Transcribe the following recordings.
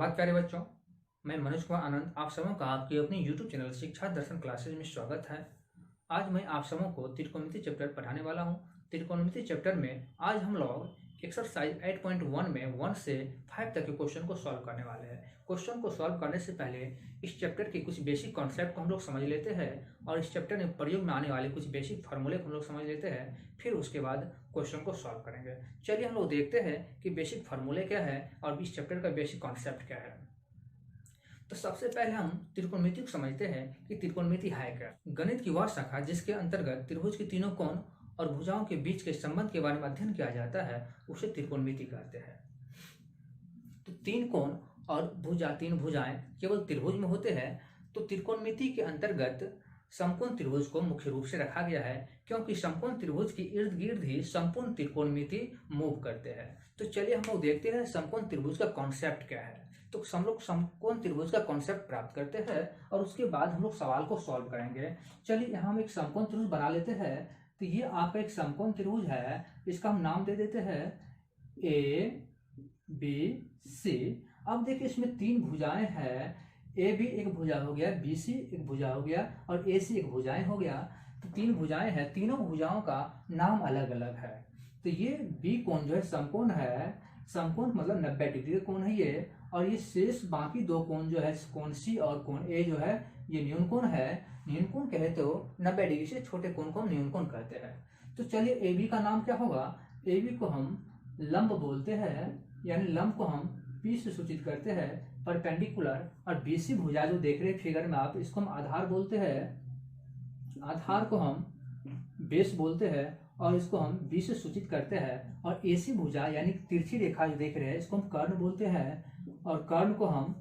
सुप्रभात प्यारे बच्चों। मैं मनोज कुमार आनंद आप सबों का आपके अपने YouTube चैनल शिक्षा दर्शन क्लासेज में स्वागत है। आज मैं आप सबों को त्रिकोणमिति चैप्टर पढ़ाने वाला हूं। त्रिकोणमिति चैप्टर में आज हम लोग एक्सरसाइज 8.1 में 1 से 5 तक के क्वेश्चन को सॉल्व करने वाले हैं। क्वेश्चन को सॉल्व करने से पहले इस चैप्टर के कुछ बेसिक कॉन्सेप्ट को हम लोग समझ लेते हैं और इस चैप्टर में प्रयोग में आने वाले कुछ बेसिक फार्मूले को हम लोग समझ लेते हैं, फिर उसके बाद क्वेश्चन को सॉल्व करेंगे। चलिए हम लोग देखते हैं कि बेसिक फार्मूले क्या है और इस चैप्टर का बेसिक कॉन्सेप्ट क्या है। तो सबसे पहले हम त्रिकोणमिति को समझते हैं कि त्रिकोणमिति है क्या। गणित की वह शाखा जिसके अंतर्गत त्रिभुज के तीनों कोण और भुजाओं के बीच के संबंध के बारे में अध्ययन किया जाता है उसे त्रिकोणमिति कहते हैं। तो तीन कोण और तीन भुजाएं केवल त्रिभुज में होते हैं, तो त्रिकोणमिति के अंतर्गत समकोण त्रिभुज को मुख्य रूप से रखा गया है, क्योंकि समकोण त्रिभुज के इर्द गिर्द ही संपूर्ण त्रिकोणमिति मूव करते हैं। तो चलिए हम लोग देखते हैं समकोण त्रिभुज का कॉन्सेप्ट क्या है। तो हम लोग समकोण त्रिभुज का कॉन्सेप्ट प्राप्त करते हैं और उसके बाद हम लोग सवाल को सॉल्व करेंगे। चलिए यहाँ हम एक समकोण त्रिभुज बना लेते हैं। तो ये आपका एक समकोण त्रिभुज है, इसका हम नाम दे देते हैं ABC। अब देखिए इसमें तीन भुजाएं हैं, AB एक भुजा हो गया, BC एक भुजा हो गया और AC एक भुजाएं हो गया। तो तीन भुजाएं हैं, तीनों भुजाओं का नाम अलग अलग है। तो ये B कोण जो है समकोण है, समकोण मतलब 90 डिग्री का कोण है ये, और ये शेष बाकी दो कोण जो है कोण C और कोण A जो है ये न्यून कोण है। न्यून कोण कहते तो 90 डिग्री से छोटे कोण को हम न्यून कोण कहते हैं। तो चलिए AB का नाम क्या होगा, AB को हम लंब बोलते हैं, यानी लंब को हम P से सूचित करते हैं परपेंडिकुलर, और BC भुजा जो देख रहे हैं फिगर में आप, इसको हम आधार बोलते हैं। आधार को हम बेस बोलते हैं और इसको हम B से सूचित करते हैं। और AC भुजा यानी तिरछी रेखा जो देख रहे हैं इसको हम कर्ण बोलते हैं और कर्ण को हम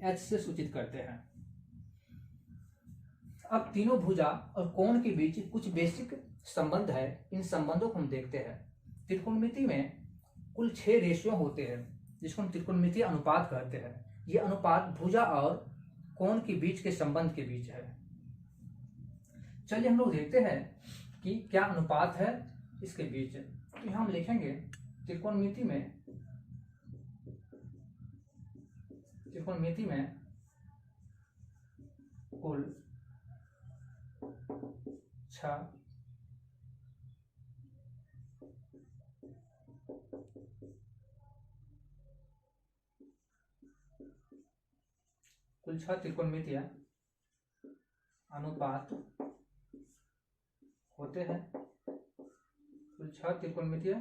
H से सूचित करते हैं। अब तीनों भुजा और कोण के बीच कुछ बेसिक संबंध है, इन संबंधों को हम देखते हैं। त्रिकोणमिति में कुल 6 रेशियो होते हैं जिसको हम त्रिकोणमितीय अनुपात कहते हैं। ये अनुपात भुजा और कोण के बीच के संबंध के बीच है। चलिए हम लोग देखते हैं कि क्या अनुपात है इसके बीच। तो यहाँ हम लिखेंगे त्रिकोणमिति में कुल 6 त्रिकोणमितीय अनुपात होते हैं। कुल 6 त्रिकोणमितीय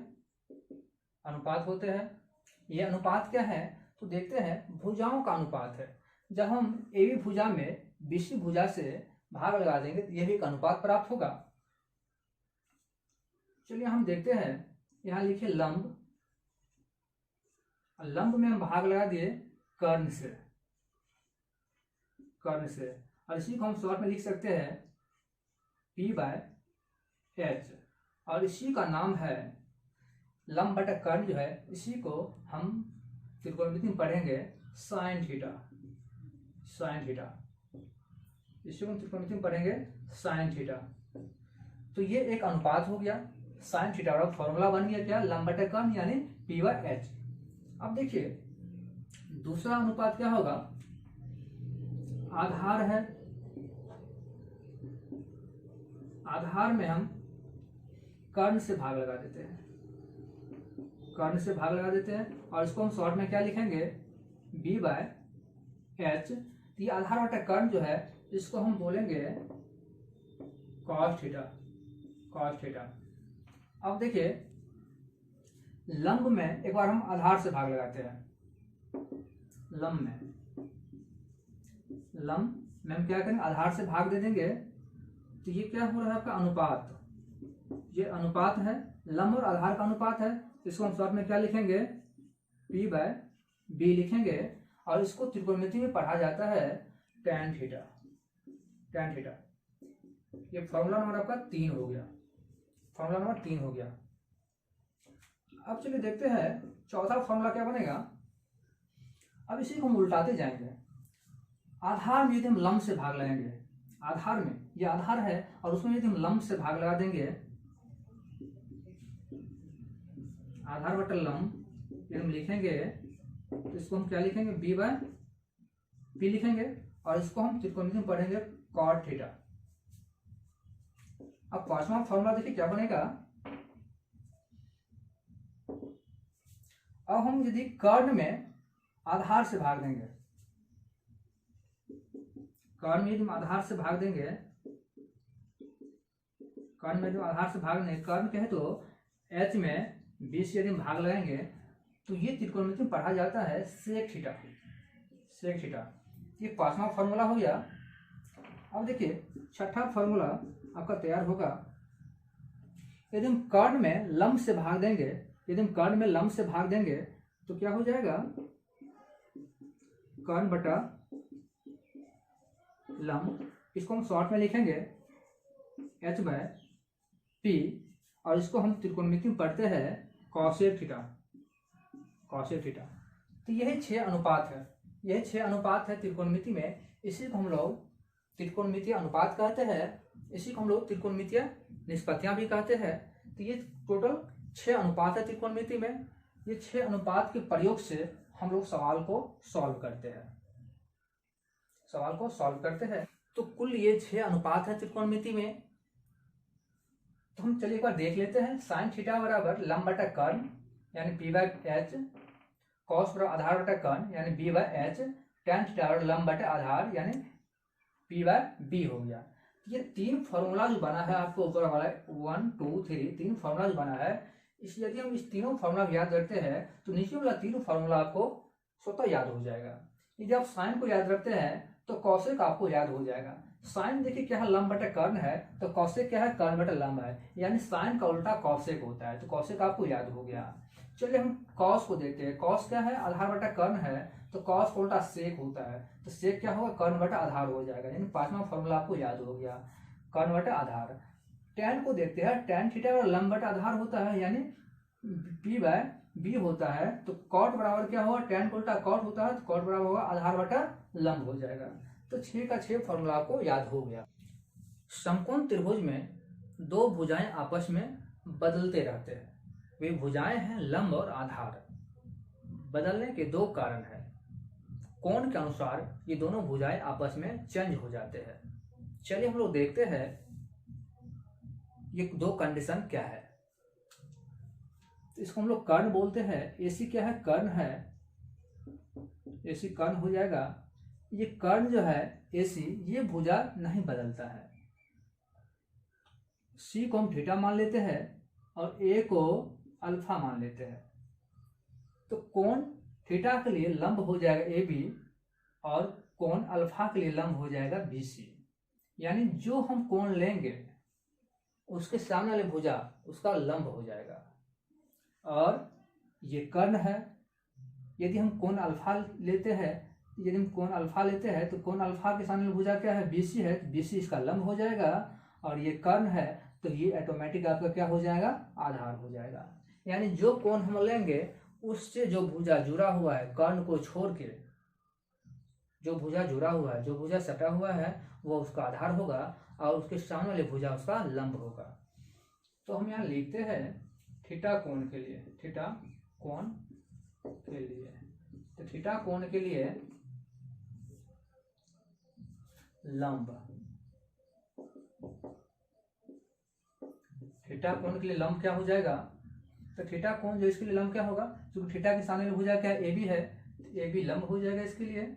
अनुपात होते हैं। ये अनुपात क्या है तो देखते हैं, भुजाओं का अनुपात है। जब हम AB भुजा में BC भुजा से भाग लगा देंगे तो यह भी एक अनुपात प्राप्त होगा। चलिए हम देखते हैं, यहां लिखिए लंब, लंब में हम भाग लगा दिए कर्ण से, और इसी को हम शॉर्ट में लिख सकते हैं P/H, और इसी का नाम है लंब बटा कर्ण जो है, इसी को हम त्रिकोणमिति में पढ़ेंगे साइन थीटा। इसी को हम त्रिकोणमिति में पढ़ेंगे साइन थीटा। तो ये एक अनुपात हो गया साइन थीटा, और फॉर्मूला बन गया क्या, लंब बटा कर्ण यानी P/H। अब देखिए दूसरा अनुपात क्या होगा, आधार है। आधार में हम कर्ण से भाग लगा देते हैं, और इसको हम शॉर्ट में क्या लिखेंगे B/H। तो ये आधार बटा कर्ण जो है इसको हम बोलेंगे cos थीटा। अब देखिए लंब में एक बार हम आधार से भाग लगाते हैं, लंब में हम क्या करेंगे, आधार से भाग दे देंगे। तो ये क्या हो रहा है आपका अनुपात, ये अनुपात है, लंब और आधार का अनुपात है। इसको हम शॉर्ट में क्या लिखेंगे P/B लिखेंगे, और इसको त्रिकोणमिति में पढ़ा जाता है tan थीटा। ये फॉर्मूला नंबर आपका 3 हो गया, अब चलिए देखते हैं चौथा फॉर्मूला क्या बनेगा। अब इसी को हम उल्टाते जाएंगे। आधार में यदि हम लंब से भाग लगाएंगे, आधार में ये आधार है और उसमें यदि हम लंब से भाग लगा देंगे, आधार बटा लंब, ये हम लिखेंगे तो इसको हम क्या लिखेंगे, बी बाय पी लिखेंगे, और इसको हम त्रिकोणमिति में पढ़ेंगे कॉट थीटा। अब पांचवा फॉर्मूला देखिए क्या बनेगा। अब हम यदि कर्ण में आधार से भाग देंगे, कर्ण में यदि हम आधार से भाग देंगे, कर्ण में जो आधार से भाग देंगे, कर्ण कहे तो एच में 20 यदि हम भाग लगाएंगे तो ये त्रिकोणमिति में पढ़ा जाता है सेक थीटा, सेक थीटा। ये पांचवा फॉर्मूला हो गया। अब देखिए छठा फॉर्मूला आपका तैयार होगा। यदि हम कर्ण में लंब से भाग देंगे, यदि हम कर्ण में लंब से भाग देंगे तो क्या हो जाएगा, कर्ण बटा लंब, इसको हम शॉर्ट में लिखेंगे एच बाय पी, और इसको हम त्रिकोणमिति में पढ़ते हैं कॉसेक थीटा, कॉसेक थीटा। तो यही 6 अनुपात है, यही 6 अनुपात है त्रिकोणमिति में। इसी को हम लोग त्रिकोणमितीय अनुपात कहते हैं, इसी को हम लोग त्रिकोणमितीय निष्पत्तियां भी कहते हैं। तो ये टोटल 6 अनुपात है त्रिकोणमिति में। ये 6 अनुपात के प्रयोग से हम लोग सवाल को सॉल्व करते हैं, सवाल को सॉल्व करते हैं। तो कुल ये 6 अनुपात है त्रिकोणमिति में। तो हम चलिए एक बार देख लेते हैं। साइन थीटा बराबर लंब बटा कर्ण यानी पी बाय एच, कॉस बराबर आधार बटा कर्ण यानी B by H, tan theta बराबर लंब बटा आधार यानी पी बाय बी हो गया। ये 3 फॉर्मूला जो बना है आपको ऊपर वाला 1 2 3 3 फॉर्मूला जो बना है, इसलिए यदि हम इस तीनों फॉर्मूला याद रखते हैं तो नीचे वाला 3 फॉर्मूला आपको स्वतः याद हो जाएगा। यदि आप साइन को याद रखते हैं तो कॉसेक आपको याद हो जाएगा। साइन देखिए क्या है, लंब बटा कर्ण है, तो कॉसेक क्या है, कर्ण बटा लंब है, यानी साइन का उल्टा कॉसेक होता है, तो कॉसेक आपको याद हो गया। चलिए हम कॉस को देखते हैं। कॉस क्या है, आधार बटा कर्ण है, तो कॉस का उल्टा सेक होता है, तो सेक क्या होगा, कर्ण बटा आधार हो जाएगा। यानी पांचवा फॉर्मूला आपको याद हो गया, कर्ण बटा आधार। टेन को देखते हैं, टेन थीटा और लंब बटा आधार होता है, यानी पी बाय बी होता है, तो कॉट बराबर क्या होगा, टेन का उल्टा कॉट होता है, तो कॉट बराबर होगा आधार बटा लंब हो जाएगा। तो 6 का 6 फॉर्मूला आपको याद हो गया। समकोण त्रिभुज में 2 भुजाएं आपस में बदलते रहते हैं। वे भुजाएं हैं लंब और आधार। बदलने के 2 कारण हैं। कोण के अनुसार ये दोनों भुजाएं आपस में चेंज हो जाते हैं। चलिए हम लोग देखते हैं ये 2 कंडीशन क्या है। इसको हम लोग कर्ण बोलते हैं। एसी क्या है, कर्ण है, एसी कर्ण हो जाएगा। ये कर्ण जो है एसी, ये भुजा नहीं बदलता है। सी को हम थीटा मान लेते हैं और ए को अल्फा मान लेते हैं। तो कोण थीटा के लिए लंब हो जाएगा ए बी और कोण अल्फा के लिए लंब हो जाएगा बी सी। यानी जो हम कोण लेंगे उसके सामने वाले भुजा उसका लंब हो जाएगा। और ये कर्ण है। यदि हम कोण अल्फा लेते हैं, यदि हम कोण अल्फा लेते हैं तो कोण अल्फा के सामने भुजा क्या है, बीसी है, तो बीसी इसका लंब हो जाएगा। और ये कर्ण है तो ये ऑटोमेटिक आपका क्या हो जाएगा, आधार हो जाएगा। यानी जो कोण हम लेंगे उससे जो भुजा जुड़ा हुआ है कर्ण को छोड़ के, जो भुजा जुड़ा हुआ है, जो भुजा सटा हुआ है वो उसका आधार होगा और उसके सामने वाले भुजा उसका लंब होगा। तो हम यहाँ लिखते हैं थीटा कोण के लिए, थीटा कोण के लिए, तो थीटा कोण के लिए लंब, थीटा कोण के लिए लंब क्या हो जाएगा, तो थीटा कोण जो इसके लिए लंब क्या होगा, क्योंकि थीटा के सामने भुजा क्या है, ए बी है, ए बी लंब हो जाएगा इसके लिए।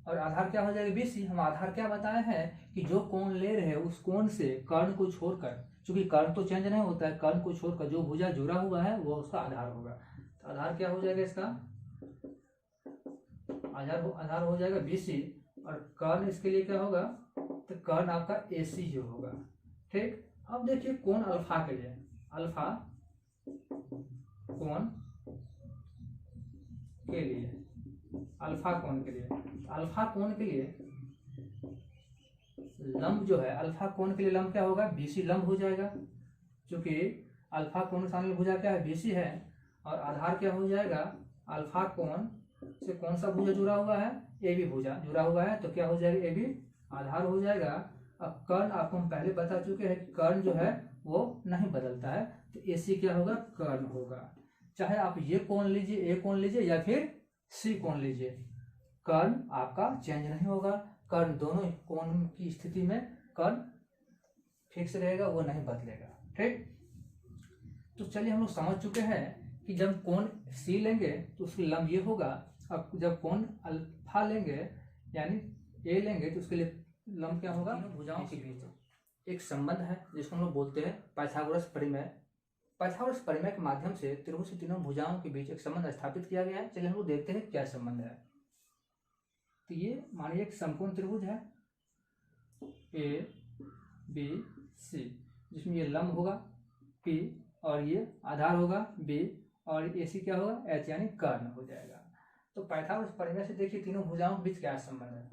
और आधार क्या हो जाएगा, बी सी। हम आधार क्या बताए हैं कि जो कोण ले रहे हैं उस कोण से कर्ण को छोड़कर, क्योंकि कर्ण तो चेंज नहीं होता है, कर्ण को छोड़कर जो भुजा जुड़ा हुआ है वो उसका आधार होगा। तो आधार क्या हो जाएगा इसका, आधार हो जाएगा बी सी। और कर्ण इसके लिए क्या होगा, तो कर्ण आपका ए सी जो होगा। ठीक, अब देखिए कोण अल्फा के लिए, अल्फा कोण के लिए, अल्फा कोण के लिए, अल्फा कोण के लिए लंब जो है, अल्फा कोण के लिए लंब क्या होगा, बीसी लंब हो जाएगा, क्योंकि अल्फा कोण के सामने भुजा क्या है, बीसी है। और आधार क्या हो जाएगा, अल्फा कोण से कौन सा भुजा जुड़ा हुआ है, ए बी भुजा जुड़ा हुआ है, तो क्या हो जाएगा, ए बी आधार हो जाएगा। अब कर्ण आपको हम पहले बता चुके हैं, कर्ण जो है वो नहीं बदलता है, तो ए सी क्या होगा, कर्ण होगा। चाहे आप ये कोण लीजिए, ए कोण लीजिए, या फिर सी कोण लीजिए, कर्ण आपका चेंज नहीं होगा, कर्ण दोनों कोण की स्थिति में कर्ण फिक्स रहेगा, वो नहीं बदलेगा। ठीक, तो चलिए हम लोग समझ चुके हैं कि जब कोण सी लेंगे तो उसकी लंब ये होगा, अब जब कोण अल्फा लेंगे यानी ए लेंगे तो उसके लिए लंब क्या होगा, भुजाओं के बीच एक संबंध है जिसको हम लोग बोलते हैं पाइथागोरस परिमेय। पाइथागोरस परिमेय के माध्यम से त्रिभुज की तीनों भुजाओं के बीच एक संबंध स्थापित किया गया है। चलिए हम लोग देखते हैं क्या संबंध है। तो ये मानिए एक समकोण त्रिभुज है ए बी सी, जिसमें ये लंब होगा पी और ये आधार होगा बी और ए सी क्या होगा एच यानी कर्ण हो जाएगा। तो पाइथागोरस परिमेय से देखिए तीनों भुजाओं के बीच क्या संबंध है।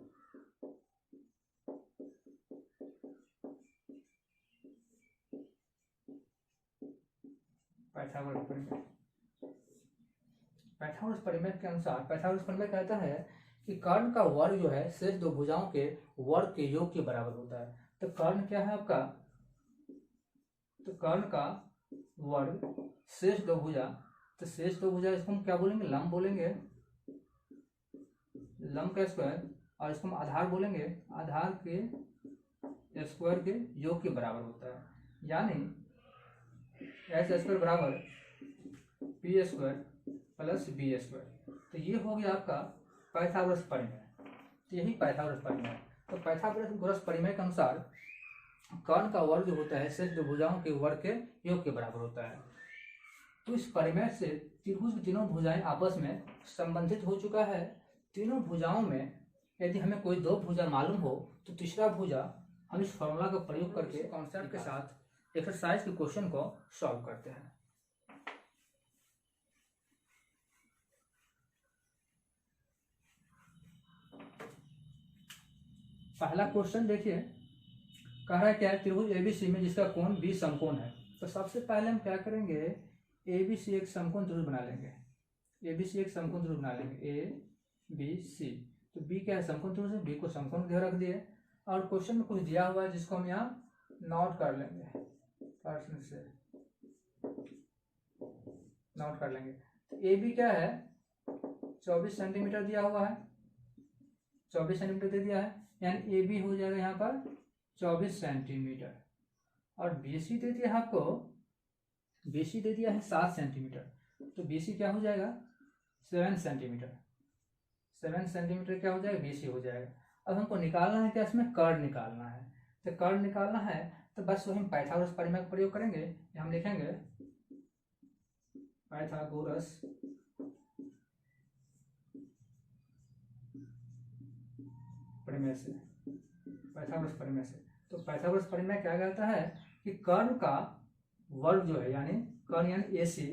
पाइथागोरस परिमेय, पाइथागोरस परिमेय के अनुसार पाइथागोरस परिमेय कहता है कि कर्ण का वर्ग जो है शेष दो भुजाओं के वर्ग के योग के बराबर होता है। तो कर्ण क्या है आपका, तो कर्ण का वर्ग शेष दो भुजा, तो शेष दो भुजा इसको हम क्या बोलेंगे, लंब बोलेंगे, लंब का स्क्वायर, और इसको हम आधार बोलेंगे, आधार के स्क्वायर के योग के बराबर होता है। यानी एच स्क्वायर बराबर P square plus B square. तो ये हो गया आपका पाइथागोरस परिमेय। तो यही पाइथागोरस परिमेय। तो पाइथागोरस परिमेय के अनुसार कर्ण का वर्ग जो होता है शेष दो भुजाओं के वर्ग के योग के बराबर होता है। तो इस परिमेय से त्रिभुज की तीनों भुजाएं आपस में संबंधित हो चुका है। तीनों भुजाओं में यदि हमें कोई दो भुजा मालूम हो तो तीसरा भुजा हम इस फॉर्मूला का प्रयोग करके कॉन्सेप्ट के साथ एक्सरसाइज के क्वेश्चन को सॉल्व करते हैं। पहला क्वेश्चन देखिए, कह रहा है क्या है, त्रिभुज एबीसी में जिसका कोण बी समकोण है। तो सबसे पहले हम क्या करेंगे, एबीसी एक समकोण त्रिभुज बना लेंगे, एबीसी एक समकोण त्रिभुज बना लेंगे, ए बी सी। तो बी क्या है, समकोण त्रिभुज है, बी को समकोण दे रख दिए और क्वेश्चन में कुछ दिया हुआ है जिसको हम यहाँ नोट कर लेंगे, पर्सन से नोट कर लेंगे। तो ए बी क्या है, 24 सेंटीमीटर दिया हुआ है, 24 सेंटीमीटर दे दिया है, यानी ए बी हो जाएगा यहाँ पर 24 सेंटीमीटर। और बी सी दे दिया है आपको, बी सी दे दिया है 7 सेंटीमीटर, तो बी सी क्या हो जाएगा 7 सेंटीमीटर, 7 सेंटीमीटर क्या हो जाएगा बी सी हो जाएगा। अब हमको निकालना है क्या, इसमें कर्ण निकालना है। तो कर्ण निकालना है तो बस वही हम पाइथागोरस परिमेय का प्रयोग करेंगे। हम लिखेंगे पाइथागोरस परिमेय से, पाइथागोरस परिमेय से। तो पाइथागोरस परिमेय क्या कहता है कि कर्ण का वर्ग जो है, यानी कर्ण यानी ए सी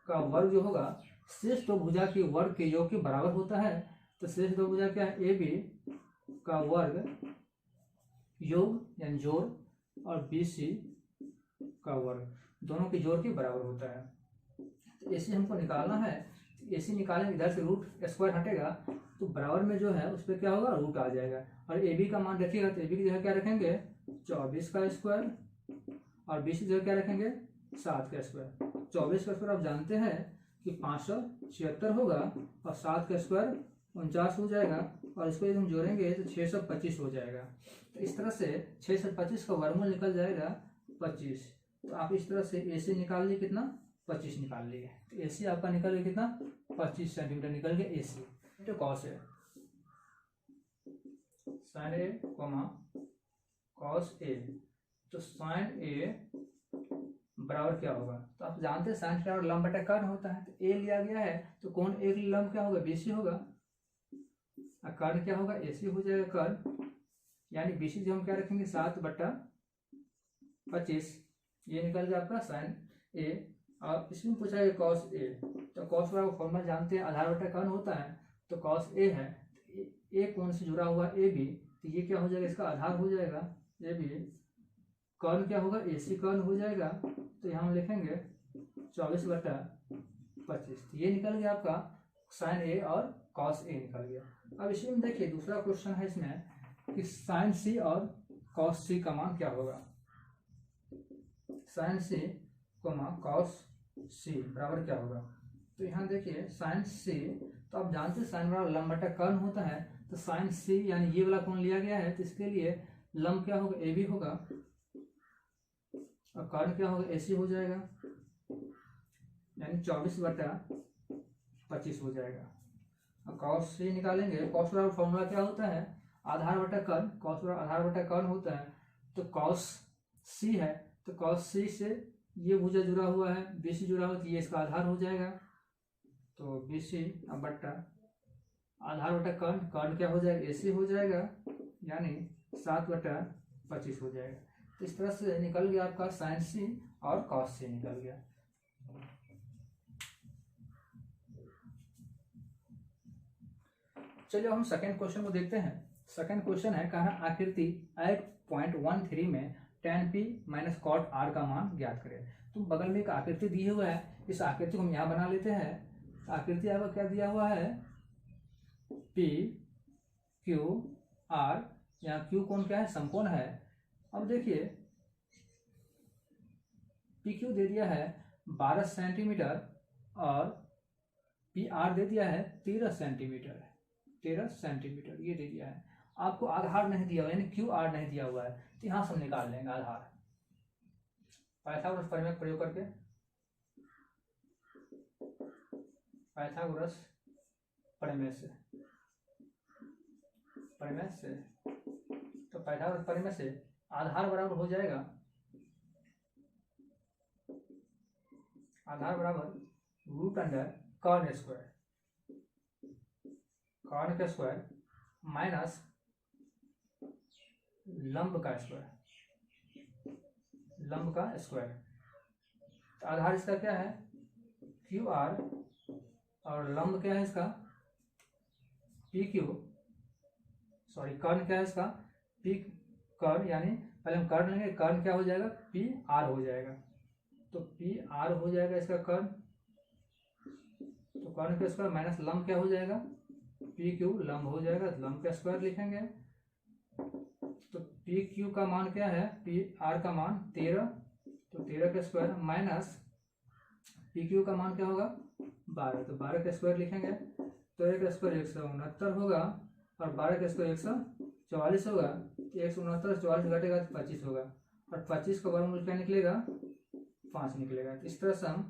का वर्ग जो होगा शेष दो भुजा के वर्ग के योग के बराबर होता है। तो शेष दो भुजा क्या है, ए बी का वर्ग योग यानी जोड़ और बी सी का वर्ग दोनों के जोड़ के बराबर होता है। तो ए सी हमको निकालना है, ए सी निकालेंगे, इधर से रूट स्क्वायर हटेगा तो बराबर में जो है उस पर क्या होगा रूट आ जाएगा। और ए बी का मान रखिएगा तो ए बी की जगह क्या रखेंगे 24 का स्क्वायर और बी सी जगह क्या रखेंगे 7 का स्क्वायर। 24 का स्क्वायर आप जानते हैं कि 576 होगा और 7 का स्क्वायर 49 हो जाएगा और इसको यदि हम जोड़ेंगे तो 625 हो जाएगा। तो इस तरह से 625 का वर्गमूल निकल जाएगा 25। तो आप इस तरह से ए सी निकाल लिए कितना 25 निकाल लिए। तो ए सी आपका निकल गया कितना 25 सेंटीमीटर निकल गया ए सी। तो कॉस है साइन ए कॉस ए, तो साइन ए बराबर क्या होगा, तो आप जानते हैं साइन बराबर लंब बटा कर्ण होता है। तो ए लिया गया है तो कोण ए की लंब क्या होगा बीसी होगा और कर्ण क्या होगा एसी हो जाएगा कर्ण, यानी बीसी जो हम क्या रखेंगे 7/25, ये निकल गया आपका साइन ए। और इसमें पूछा है कॉस ए, तो कॉस का फॉर्मूला जानते हैं आधार बटा कर्ण होता है। तो कॉस ए है, ए कोण से जुड़ा हुआ ए बी, तो ये क्या हो जाएगा इसका आधार हो जाएगा ए बी, कर्ण क्या होगा एसी कर्ण हो जाएगा। तो यहाँ हम लिखेंगे 24/25, तो ये निकल गया आपका साइन ए और कॉस ए निकल गया। अब इसी में देखिए दूसरा क्वेश्चन है इसमें कि साइन सी और कॉस सी का मान क्या होगा। साइन सी कॉस सी बराबर क्या होगा, तो यहाँ देखिए साइन सी, तो आप जानते हैं साइन बराबर लंब बटा कर्ण होता है, तो साइन सी यानी ये वाला कोण लिया गया है, तो इसके लिए लंब क्या होगा, ए बी होगा, और कर्ण क्या होगा, ए सी हो जाएगा, यानी 24/25 हो जाएगा। और कॉस सी निकालेंगे, कॉस बराबर फॉर्मूला क्या होता है, आधार बटा कर्ण, कॉस बराबर आधार बटा कर्ण होता है, तो कॉस सी है, तो कॉस सी से ये भुजा जुड़ा हुआ है, बी सी जुड़ा हुआ, तो ये इसका आधार हो जाएगा, तो बी सी बट्टा आधार बटा कर्ण, कर्ण क्या हो जाएगा, ए सी हो जाएगा, यानी 7/25 हो जाएगा। तो इस तरह से निकल गया आपका साइन सी और कॉस सी निकल गया। चलिए हम सेकंड क्वेश्चन को देखते हैं। सेकंड क्वेश्चन है, कहा आकृति 8.13 में tan p minus cot r का मान ज्ञात करें। तो बगल में एक आकृति दी हुआ है, इस आकृति को हम यहाँ बना लेते हैं। आकृति आपका क्या दिया हुआ है, p q r, यहाँ q कोण क्या है, समकोण है। अब देखिए पी क्यू दे दिया है 12 सेंटीमीटर और पी आर दे दिया है 13 सेंटीमीटर, 13 सेंटीमीटर ये दे दिया है। आपको आधार नहीं दिया हुआ, यानी क्यू आर नहीं दिया हुआ है, तो यहाँ से हम निकाल लेंगे आधार पाइथागोरस प्रमेय प्रयोग करके। पाइथागोरस प्रमेय से तो पाइथागोरस प्रमेय से आधार बराबर हो जाएगा, आधार बराबर रूट अंडर कर्ण स्क्वायर, कर्ण का स्क्वायर माइनस लंब का स्क्वायर, लंब का स्क्वायर। तो आधार इसका क्या है, क्यू आर, और लंब क्या है इसका, पी क्यू, सॉरी कर्ण क्या है इसका, पी कर्ण, यानी पहले हम कर्ण लेंगे, कर्ण क्या हो जाएगा, पी आर हो जाएगा, तो पी आर हो जाएगा इसका कर्ण, तो कर्ण का स्क्वायर माइनस लंब क्या हो जाएगा, पी क्यू, लंब हो जाएगा, लंब का स्क्वायर लिखेंगे। तो पी क्यू का मान क्या है, पी आर का मान 13, तो 13 का स्क्वायर माइनस पी क्यू का मान क्या होगा 12, तो 12 का स्क्वायर लिखेंगे। तो 1 का स्क्वायर 169 होगा, और 12 का स्क्वायर 144 होगा, 169 44 घटेगा तो 25 होगा, और 25 का वर्गमूल क्या निकलेगा, 5 निकलेगा। तो इस तरह से हम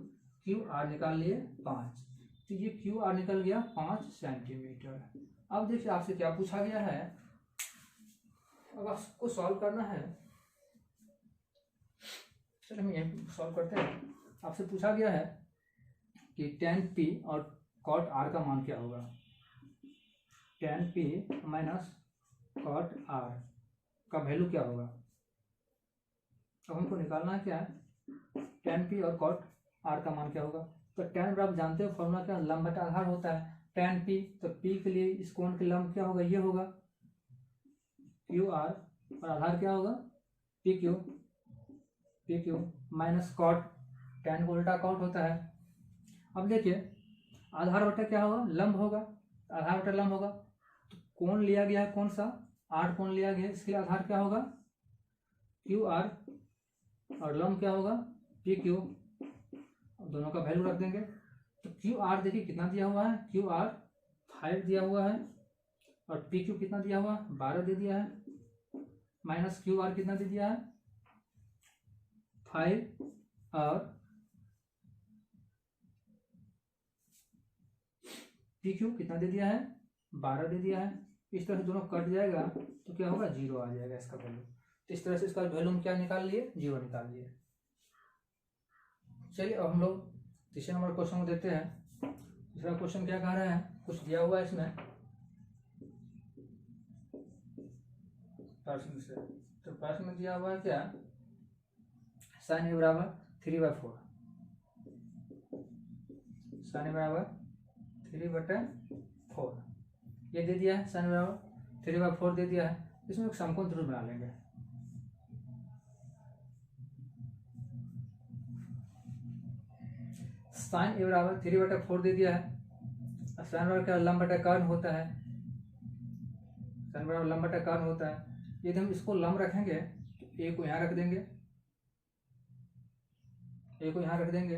क्यू आर निकाल लिए 5, तो ये क्यू आर निकल गया 5 सेंटीमीटर। अब देखिए आपसे क्या पूछा गया है, अब आपको सॉल्व करना है, चलिए हम यहीं सॉल्व करते हैं। आपसे पूछा गया है कि tan p और cot r का मान क्या होगा, tan p minus cot r का वैल्यू क्या होगा। अब हमको निकालना है क्या है, tan p और cot r का मान क्या होगा। तो tan बराबर जानते हो फॉर्मूला क्या, लंब बटा आधार होता है, tan p, तो p के लिए इस कोण के लंब क्या होगा, ये होगा क्यू आर, और आधार क्या होगा P Q minus cot, tan को उल्टा कॉट होता है। अब देखिए आधार बटा क्या होगा, लंब होगा, आधार बटा लंब होगा, तो कोण लिया गया है कौन सा, 8 कोण लिया गया है, इसके लिए आधार क्या होगा क्यू आर, और लंब क्या होगा पी क्यू, दोनों का वैल्यू रख देंगे। तो क्यू आर देखिए कितना दिया हुआ है, क्यू आर 5 दिया हुआ है, और पी क्यू कितना दिया हुआ 12 दे दिया है, माइनस क्यू आर कितना दे दिया है 5, और पी क्यू कितना दे दिया है 12 दे दिया है। इस तरह से दोनों कट जाएगा तो क्या होगा 0 आ जाएगा इसका वैल्यू। तो इस तरह से इसका वैल्यू हम क्या निकाल लिए, 0 निकाल लिए। चलिए अब हम लोग तीसरे नंबर क्वेश्चन को देखते हैं। तीसरा क्वेश्चन क्या कह रहा है, कुछ दिया हुआ है इसमें प्रश्न से, तो प्रश्न में दिया हुआ है क्या, साइन ए बराबर 3/4, साइन ए बराबर 3/4 ये दे दिया है, साइन बराबर 3/4 दे दिया है। इसमें एक समकोण त्रिभुज बना लेंगे। साइन ए बराबर 3/4 दे दिया है, साइन बराबर क्या, लंब बटा कर्ण होता है, साइन बराबर लंब बटा कर्ण होता है। यदि हम इसको लंब रखेंगे तो ए को यहाँ रख देंगे, ए को यहाँ रख देंगे,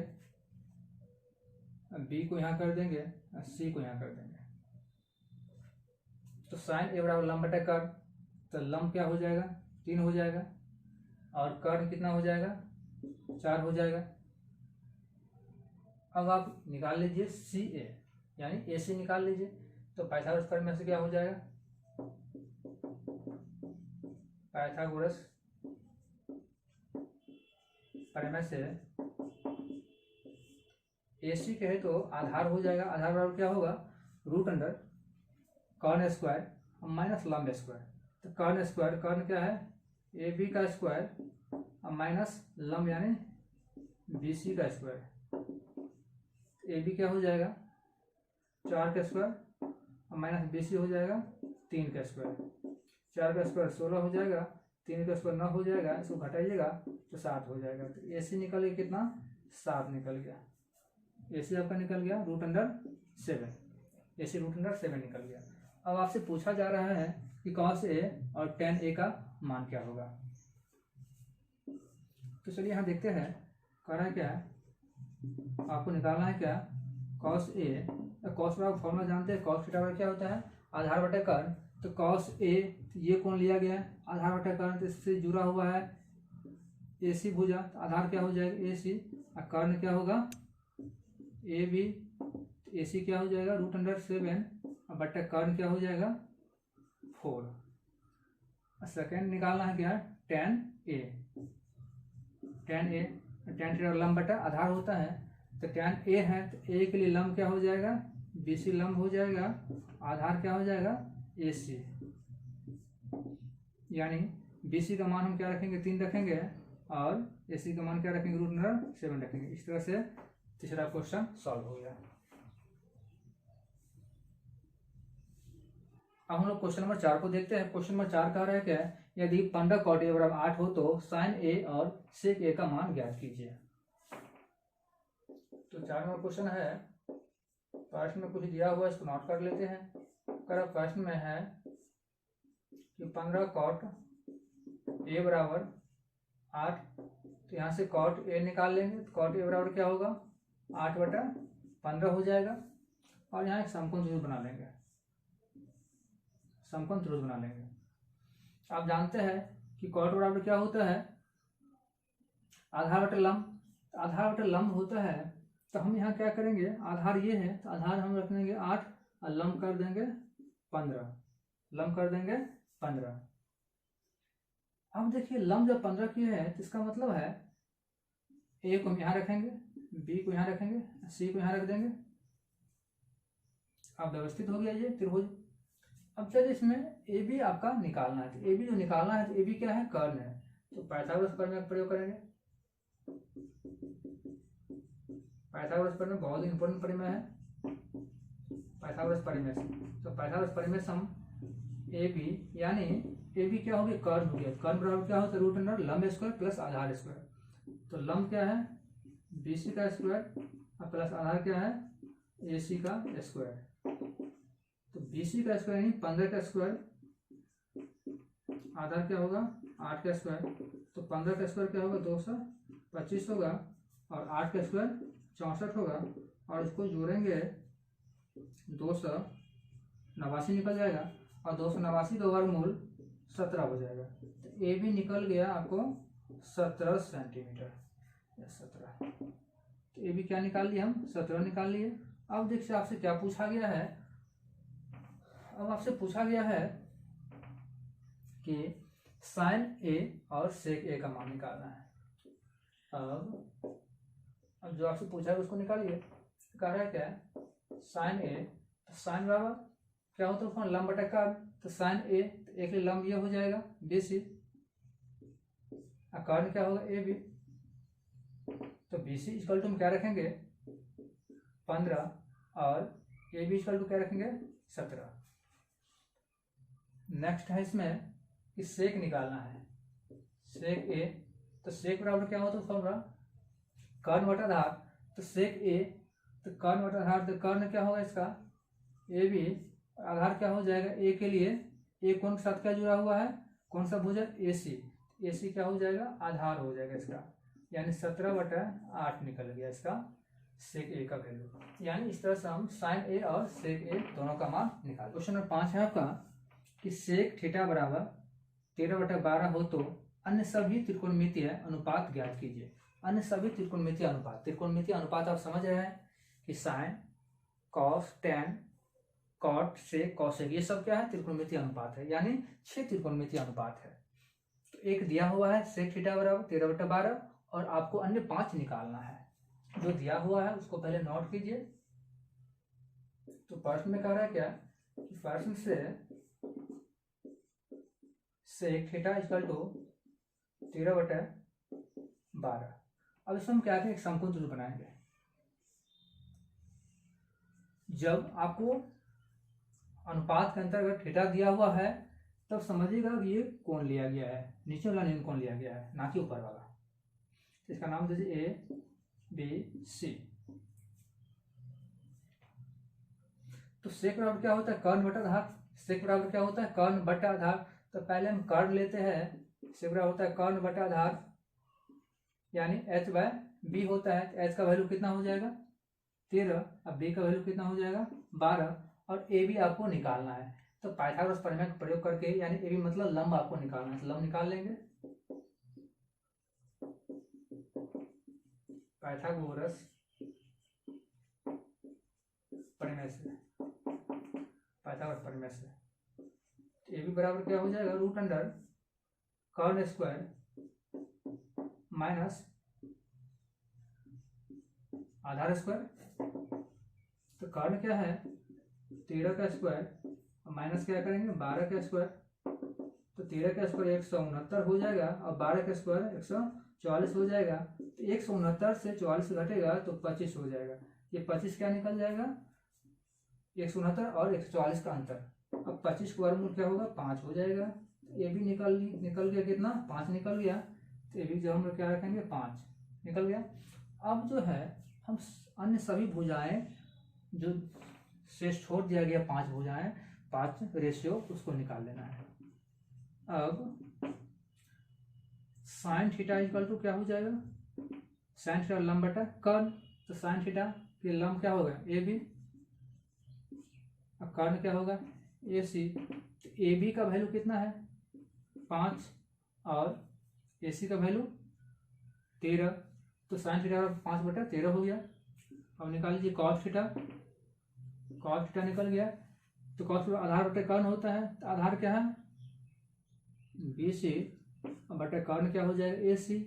बी को यहाँ कर देंगे और सी को यहाँ कर देंगे। तो साइन ए बराबर लंब बटा कर्न, तो लंब क्या हो जाएगा 3 हो जाएगा और कर्न कितना हो जाएगा 4 हो जाएगा। अब आप निकाल लीजिए सी ए यानी ए सी निकाल लीजिए। तो पाइथागोरस प्रमेय से क्या हो जाएगा, पाइथागोरस प्रमेय से ए सी कहे तो आधार हो जाएगा, आधार बराबर क्या होगा रूट अंडर कर्न स्क्वायर माइनस लंब स्क्वायर। तो कर्न स्क्वायर, कर्न क्या है ए बी का स्क्वायर माइनस लंब यानी बी सी का स्क्वायर। ए बी क्या हो जाएगा 4 का स्क्वायर माइनस बी सी हो जाएगा 3 का स्क्वायर। 4 का स्क्वायर 16 हो जाएगा, 3 का स्क्वायर 9 हो जाएगा, इसको घटाइएगा तो 7 हो जाएगा। तो ए सी निकल गया कितना 7 निकल गया। ए सी आपका निकल गया रूट अंडर 7, ए सी रूट अंडर 7 निकल गया। अब आपसे पूछा जा रहा है कि कॉस ए और tan ए का मान क्या होगा। तो चलिए यहाँ देखते हैं करना क्या है, आपको निकालना है क्या कॉस ए। कॉस बराबर फॉर्मूला जानते हैं, कॉस थीटा बराबर क्या होता है आधार बटा कर्न। तो कॉस ए ये कौन लिया गया है आधार बटा कर्न, तो इससे जुड़ा हुआ है ए सी भुजा, तो आधार क्या हो जाएगा ए सी और कर्न क्या होगा ए बी। ए सी क्या हो जाएगा रूट अंडर 7 और बटा कर्न क्या हो जाएगा 4। सेकेंड निकालना है क्या tan ए, tan ए tan थीटा लंब बटा आधार होता है। तो tan ए है तो ए के लिए लंब क्या हो जाएगा बी सी लंब हो जाएगा, आधार क्या हो जाएगा ए सी, यानी बी सी का मान हम क्या रखेंगे 3 रखेंगे और ए सी का मान क्या रखेंगे रूट अंडर 7 रखेंगे। इस तरह से तीसरा क्वेश्चन सॉल्व हो गया। अब हम लोग क्वेश्चन नंबर 4 को देखते हैं। क्वेश्चन नंबर 4 कह रहा है क्या यदि 15 cot ए बराबर 8 हो तो साइन ए और सेक ए का मान ज्ञात कीजिए। तो 4 नंबर क्वेश्चन है, प्रश्न में कुछ दिया हुआ है इसको नोट कर लेते हैं। कर प्रश्न में है कि 15 cot ए बराबर 8, तो यहाँ से cot ए निकाल लेंगे तो cot ए बराबर क्या होगा 8 बटा 15 हो जाएगा और यहाँ एक समकोण त्रिभुज बना लेंगे, समकोण त्रिभुज बना लेंगे। आप जानते हैं कि cot बराबर क्या होता है आधार बटा लंब, आधार बटा लंब होता है। तो हम यहाँ क्या करेंगे आधार ये है तो आधार हम रख देंगे 8 और लंब कर देंगे 15, लंब कर देंगे 15। अब देखिए लंब जब 15 की है तो इसका मतलब है ए को हम यहाँ रखेंगे, बी को यहाँ रखेंगे, सी को यहाँ रख देंगे। अब व्यवस्थित हो गया ये त्रिभुज। अब चलिए इसमें ए बी आपका निकालना है, तो ए बी जो निकालना है तो ए बी क्या है कर्न है, तो पाइथागोरस प्रमेय का प्रयोग करेंगे। पाइथागोरस प्रमेय बहुत ही इंपॉर्टेंट प्रमेय है, पाइथागोरस प्रमेय से। तो पाइथागोरस प्रमेय से हम ए बी यानी ए बी क्या हो गया कर्न हो गया, कर्न बराबर क्या होता है रूट अंडर लंब स्क्वायर प्लस आधार स्क्वायर। तो लंब क्या है बी सी का स्क्वायर और प्लस आधार क्या है ए सी का स्क्वायर। तो बी सी का स्क्वायर यानी 15 का स्क्वायर, आधार क्या होगा 8 का स्क्वायर। तो 15 का स्क्वायर क्या होगा 225 होगा और 8 का स्क्वायर 64 होगा और इसको जोड़ेंगे 289 निकल जाएगा और 289 का वर्गमूल 17 हो जाएगा। तो ए बी निकल गया आपको 17 सेंटीमीटर, 17। तो ए बी क्या निकाल लिया हम 17 निकाल लिए। अब देखिए आपसे क्या पूछा गया है, अब आपसे पूछा गया है कि साइन ए और सेक ए का मान निकालना है। अब जो आपसे पूछा है उसको निकालिए। कह रहा है क्या साइन ए, तो साइन बराबर क्या होता है लंब बटा कर्न। तो साइन ए तो एक लंब ये हो जाएगा बी सी और कर्न क्या होगा ए बी। तो बी सी इक्वल टू हम क्या रखेंगे 15 और ए बी इक्वल टू क्या रखेंगे 17। नेक्स्ट है इसमें कि सेक निकालना है, सेक ए। तो सेक बराबर क्या होता है फॉर्मूला कर्न बटा आधार। तो सेक ए तो कर्न बटा आधार, तो कर्न क्या होगा इसका ए बी, आधार क्या हो जाएगा ए के लिए, ए कौन के साथ क्या जुड़ा हुआ है कौन सा भुजा ए सी, ए सी क्या हो जाएगा आधार हो जाएगा इसका, यानी 17/8 निकल गया इसका सेक ए का वैल्यू। यानी इस तरह से हम साइन ए और सेक ए दोनों का मान निकाल। क्वेश्चन नंबर 5 है आपका कि सेक थीटा बराबर 13/12 हो तो अन्य सभी त्रिकोणमितीय अनुपात ज्ञात कीजिए। अन्य सभी त्रिकोणमितीय अनुपात, त्रिकोणमितीय अनुपात आप समझ रहे हैं कि साइन, कॉस, टेन, कॉट, सेक, कॉसेक, ये सब क्या है? त्रिकोणमितीय अनुपात है, यानी 6 त्रिकोणमितीय अनुपात है। तो एक दिया हुआ है सेक थीटा बराबर 13/12 और आपको अन्य 5 निकालना है। जो दिया हुआ है उसको पहले नोट कीजिए। तो प्रश्न में कह रहा है क्या कि प्रश्न से सेक थीटा इक्वल टू 13/12। अब इसमें हम क्या करें, एक समकोण बनाएंगे। जब आपको अनुपात के अंतर्गत थीटा दिया हुआ है तब समझिएगा कि ये कोण लिया गया है, नीचे वाला न्यून कोण लिया गया है, ना कि ऊपर वाला। इसका नाम दीजिए ए बी सी। तो सेक बराबर क्या होता है? कर्ण बटा आधार। सेक बराबर क्या होता है? कर्ण बटा आधार। तो पहले हम कर्ण लेते हैं। सेक बराबर होता है कर्ण बटा आधार, यानी h बाय बी होता है। h का वैल्यू कितना हो जाएगा? 13। अब b का वैल्यू कितना हो जाएगा? 12। और ए बी आपको निकालना है। तो पाइथागोरस प्रमेय का प्रयोग करके, यानी ए बी मतलब लंब आपको निकालना है, तो लंब निकाल लेंगे। पाइथागोरस प्रमेय से, पाइथागोरस प्रमेय से ए बी बराबर क्या हो जाएगा? रूट अंडर कर्ण स्क्वायर माइनस आधार स्क्वायर। तो कर्ण क्या है? 13 का स्क्वायर माइनस क्या करेंगे? 12 का स्क्वायर। तो 13 का स्क्वायर 169 हो जाएगा और 12 का स्क्वायर 144 हो जाएगा। तो 169 से 44 घटेगा तो 25 हो जाएगा। ये 25 क्या निकल जाएगा? 169 और 144 का अंतर। अब 25 का वर्गमूल क्या होगा? 5 हो जाएगा। ये भी निकल गया, कितना? 5 निकल गया। तो ये भी जो हम क्या रखेंगे? 5 निकल गया। अब जो है हम अन्य सभी भुजाएं जो शेष छोड़ दिया गया, 5 भुजाएं, 5 रेशियो, उसको निकाल लेना है। अब साइन थीटा इक्वल टू क्या हो जाएगा? साइन थीटा लंब बटा कर्ण। तो साइन थीटा के लंब क्या होगा? A B. अब कर्ण क्या होगा? ए सी। तो ए बी का वैल्यू कितना है? 5 और ए सी का वैल्यू 13। तो साइन थीटा 5/13 हो गया। अब निकाल लीजिए कॉस थीटा। कॉस थीटा निकल गया। तो कॉस आधार बटे कर्ण होता है, तो आधार क्या है? बी सी बटे कर्ण क्या हो जाएगा? ए सी।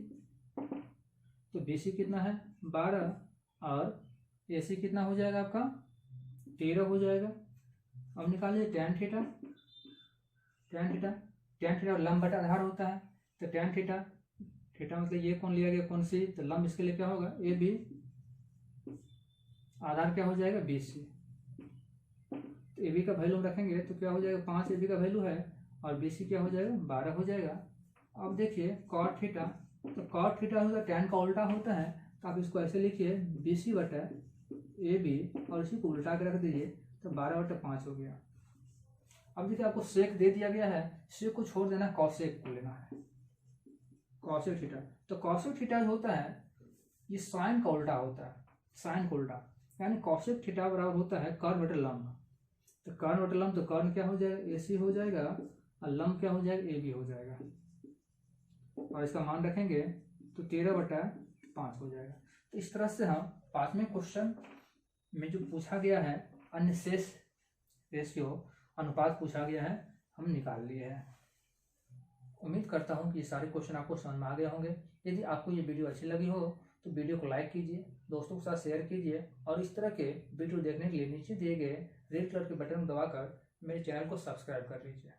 तो बी सी कितना है? 12 और ए सी कितना हो जाएगा आपका? 13 हो जाएगा। अब निकालिए tan theta. Tan theta, tan theta लंब बटा आधार होता है। तो टेन थीटा, थीटा मतलब ये कौन लिया गया? कौन सी? तो लंब इसके लिए क्या होगा? A B. आधार क्या हो जाएगा? B C. तो ए बी का वैल्यू रखेंगे तो क्या हो जाएगा? 5 ए बी का वैल्यू है और बी सी क्या हो जाएगा? 12 हो जाएगा। अब देखिए कॉट थीटा। तो कॉट थीटा होगा टेन का उल्टा होता है, तो आप इसको ऐसे लिखिए बी सी बटा ए बी और इसी को उल्टा के रख दीजिए, तो 12/5 हो गया। अब देखिए आपको सेक दे दिया गया है, सेक को छोड़ देना, कॉसेक को लेना है। कॉसेक थीटा, तो कॉसेक थीटा जो होता है ये साइन का उल्टा होता है, साइन का उल्टा, यानी कॉसेक थीटा बराबर होता है कर्ण बटे लंब। तो कर्ण बटे लंब, तो कर्ण क्या हो जाएगा? ए सी हो जाएगा और लंब क्या हो जाएगा? ए बी हो जाएगा। और इसका मान रखेंगे तो 13/5 हो जाएगा। तो इस तरह से हम 5वें क्वेश्चन में जो पूछा गया है अन्य शेष रेशियो अनुपात पूछा गया है, हम निकाल लिए हैं। उम्मीद करता हूं कि ये सारे क्वेश्चन आपको समझ में आ गए होंगे। यदि आपको ये वीडियो अच्छी लगी हो तो वीडियो को लाइक कीजिए, दोस्तों के साथ शेयर कीजिए और इस तरह के वीडियो देखने के लिए नीचे दिए गए रेड कलर के बटन दबाकर मेरे चैनल को सब्सक्राइब कर लीजिए।